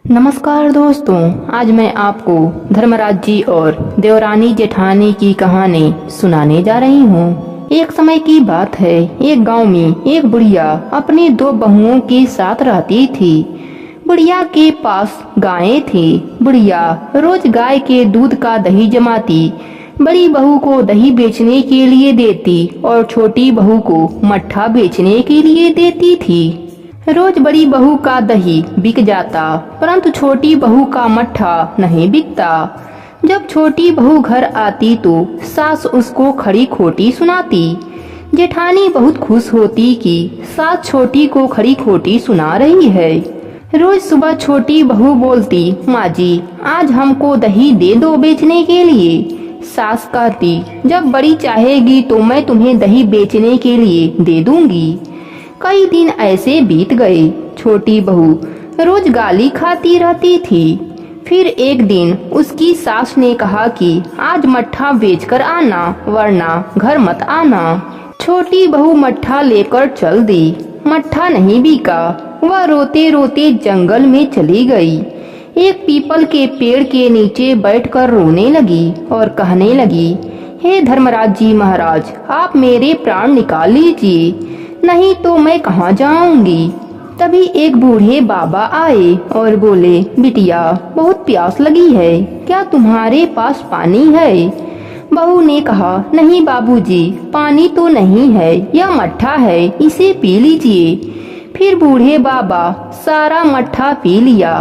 नमस्कार दोस्तों, आज मैं आपको धर्मराज जी और देवरानी जेठानी की कहानी सुनाने जा रही हूँ। एक समय की बात है, एक गांव में एक बुढ़िया अपनी दो बहुओं के साथ रहती थी। बुढ़िया के पास गायें थी। बुढ़िया रोज गाय के दूध का दही जमाती, बड़ी बहू को दही बेचने के लिए देती और छोटी बहू को मट्ठा बेचने के लिए देती थी। रोज बड़ी बहू का दही बिक जाता, परंतु छोटी बहू का मट्ठा नहीं बिकता। जब छोटी बहू घर आती तो सास उसको खड़ी खोटी सुनाती। जेठानी बहुत खुश होती कि सास छोटी को खड़ी खोटी सुना रही है। रोज सुबह छोटी बहू बोलती, माँ जी आज हमको दही दे दो बेचने के लिए। सास कहती, जब बड़ी चाहेगी तो मैं तुम्हें दही बेचने के लिए दे दूंगी। कई दिन ऐसे बीत गए। छोटी बहू रोज गाली खाती रहती थी। फिर एक दिन उसकी सास ने कहा कि आज मट्ठा बेचकर आना, वरना घर मत आना। छोटी बहू मट्ठा लेकर चल दी। मट्ठा नहीं बिका। वह रोते रोते जंगल में चली गई। एक पीपल के पेड़ के नीचे बैठकर रोने लगी और कहने लगी, हे धर्मराज जी महाराज, आप मेरे प्राण निकाल लीजिए, नहीं तो मैं कहाँ जाऊंगी। तभी एक बूढ़े बाबा आए और बोले, बिटिया बहुत प्यास लगी है, क्या तुम्हारे पास पानी है? बहू ने कहा, नहीं बाबूजी, पानी तो नहीं है, यह मट्ठा है, इसे पी लीजिए। फिर बूढ़े बाबा सारा मट्ठा पी लिया।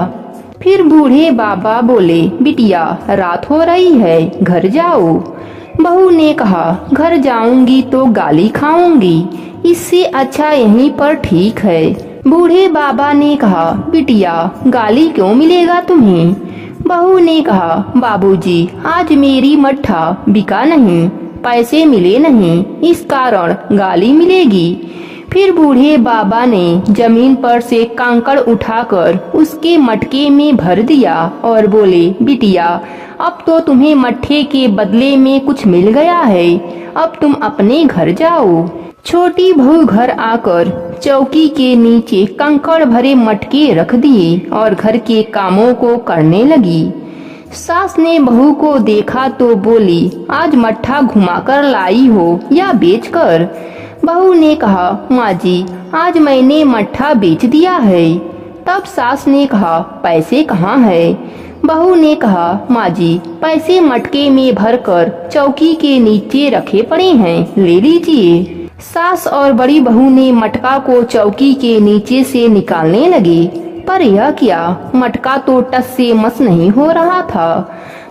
फिर बूढ़े बाबा बोले, बिटिया रात हो रही है, घर जाओ। बहू ने कहा, घर जाऊंगी तो गाली खाऊंगी, इससे अच्छा यहीं पर ठीक है। बूढ़े बाबा ने कहा, बिटिया गाली क्यों मिलेगा तुम्हें? बहू ने कहा, बाबूजी आज मेरी मट्ठा बिका नहीं, पैसे मिले नहीं, इस कारण गाली मिलेगी। फिर बूढ़े बाबा ने जमीन पर से कंकड़ उठाकर उसके मटके में भर दिया और बोले, बिटिया अब तो तुम्हें मट्ठे के बदले में कुछ मिल गया है, अब तुम अपने घर जाओ। छोटी बहू घर आकर चौकी के नीचे कंकड़ भरे मटके रख दिए और घर के कामों को करने लगी। सास ने बहू को देखा तो बोली, आज मट्ठा घुमाकर लाई हो या बेचकर? बहू ने कहा, माँ जी आज मैंने मट्ठा बेच दिया है। तब सास ने कहा, पैसे कहाँ है? बहू ने कहा, माँ जी पैसे मटके में भरकर चौकी के नीचे रखे पड़े हैं, ले लीजिए। सास और बड़ी बहू ने मटका को चौकी के नीचे से निकालने लगे, पर यह क्या, मटका तो टस से मस नहीं हो रहा था।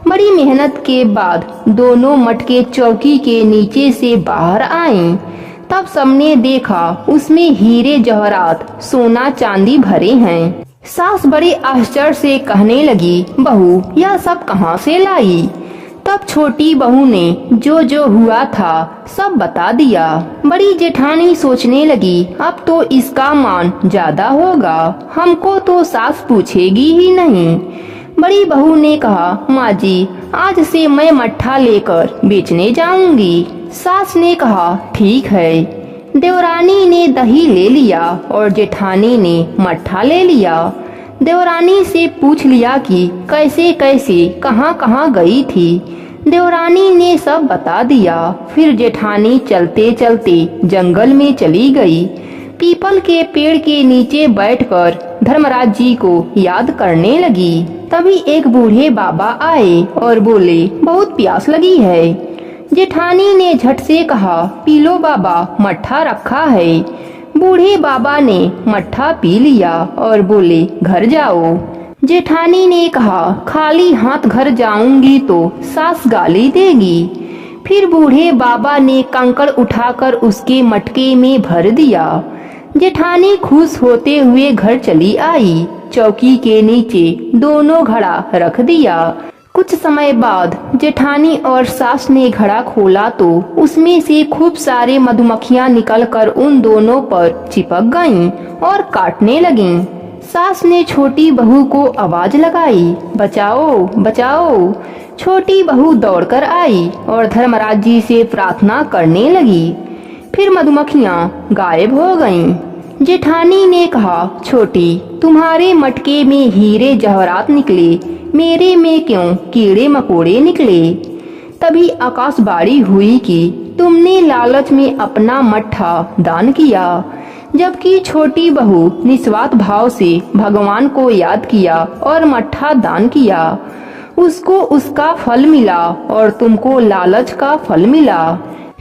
बड़ी मेहनत के बाद दोनों मटके चौकी के नीचे से बाहर आए। तब सबने देखा उसमें हीरे जवाहरात सोना चांदी भरे हैं। सास बड़े आश्चर्य से कहने लगी, बहू यह सब कहाँ से लाई? तब छोटी बहू ने जो जो हुआ था सब बता दिया। बड़ी जेठानी सोचने लगी, अब तो इसका मान ज्यादा होगा, हमको तो सास पूछेगी ही नहीं। बड़ी बहू ने कहा, माँ जी आज से मैं मट्ठा लेकर बेचने जाऊंगी। सास ने कहा, ठीक है। देवरानी ने दही ले लिया और जेठानी ने मट्ठा ले लिया। देवरानी से पूछ लिया कि कैसे कैसे कहाँ कहाँ गई थी। देवरानी ने सब बता दिया। फिर जेठानी चलते चलते जंगल में चली गई। पीपल के पेड़ के नीचे बैठकर धर्मराज जी को याद करने लगी। तभी एक बूढ़े बाबा आए और बोले, बहुत प्यास लगी है। जेठानी ने झट से कहा, पी लो बाबा, मट्ठा रखा है। बूढ़े बाबा ने मट्ठा पी लिया और बोले, घर जाओ। जेठानी ने कहा, खाली हाथ घर जाऊंगी तो सास गाली देगी। फिर बूढ़े बाबा ने कंकड़ उठाकर उसके मटके में भर दिया। जेठानी खुश होते हुए घर चली आई। चौकी के नीचे दोनों घड़ा रख दिया। कुछ समय बाद जेठानी और सास ने घड़ा खोला तो उसमें से खूब सारे मधुमक्खियां निकलकर उन दोनों पर चिपक गईं और काटने लगीं। सास ने छोटी बहू को आवाज लगाई, बचाओ बचाओ। छोटी बहू दौड़कर आई और धर्मराज जी से प्रार्थना करने लगी। फिर मधुमक्खियां गायब हो गईं। जेठानी ने कहा, छोटी, तुम्हारे मटके में हीरे जवाहरात निकले, मेरे में क्यों कीड़े मकोड़े निकले। तभी आकाशवाणी हुई कि तुमने लालच में अपना मट्ठा दान किया। जबकि छोटी बहू निस्वार्थ भाव से भगवान को याद किया और मट्ठा दान किया। उसको उसका फल मिला और तुमको लालच का फल मिला।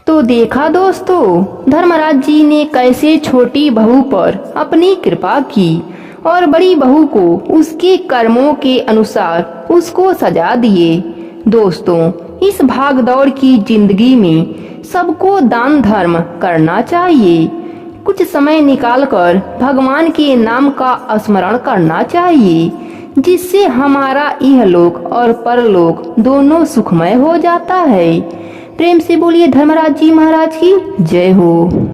तो देखा दोस्तों, धर्मराज जी ने कैसे छोटी बहू पर अपनी कृपा की और बड़ी बहू को उसके कर्मों के अनुसार उसको सजा दिए। दोस्तों, इस भागदौड़ की जिंदगी में सबको दान धर्म करना चाहिए। कुछ समय निकालकर भगवान के नाम का स्मरण करना चाहिए, जिससे हमारा इहलोक और परलोक दोनों सुखमय हो जाता है। प्रेम से बोलिए धर्मराज जी महाराज की जय हो।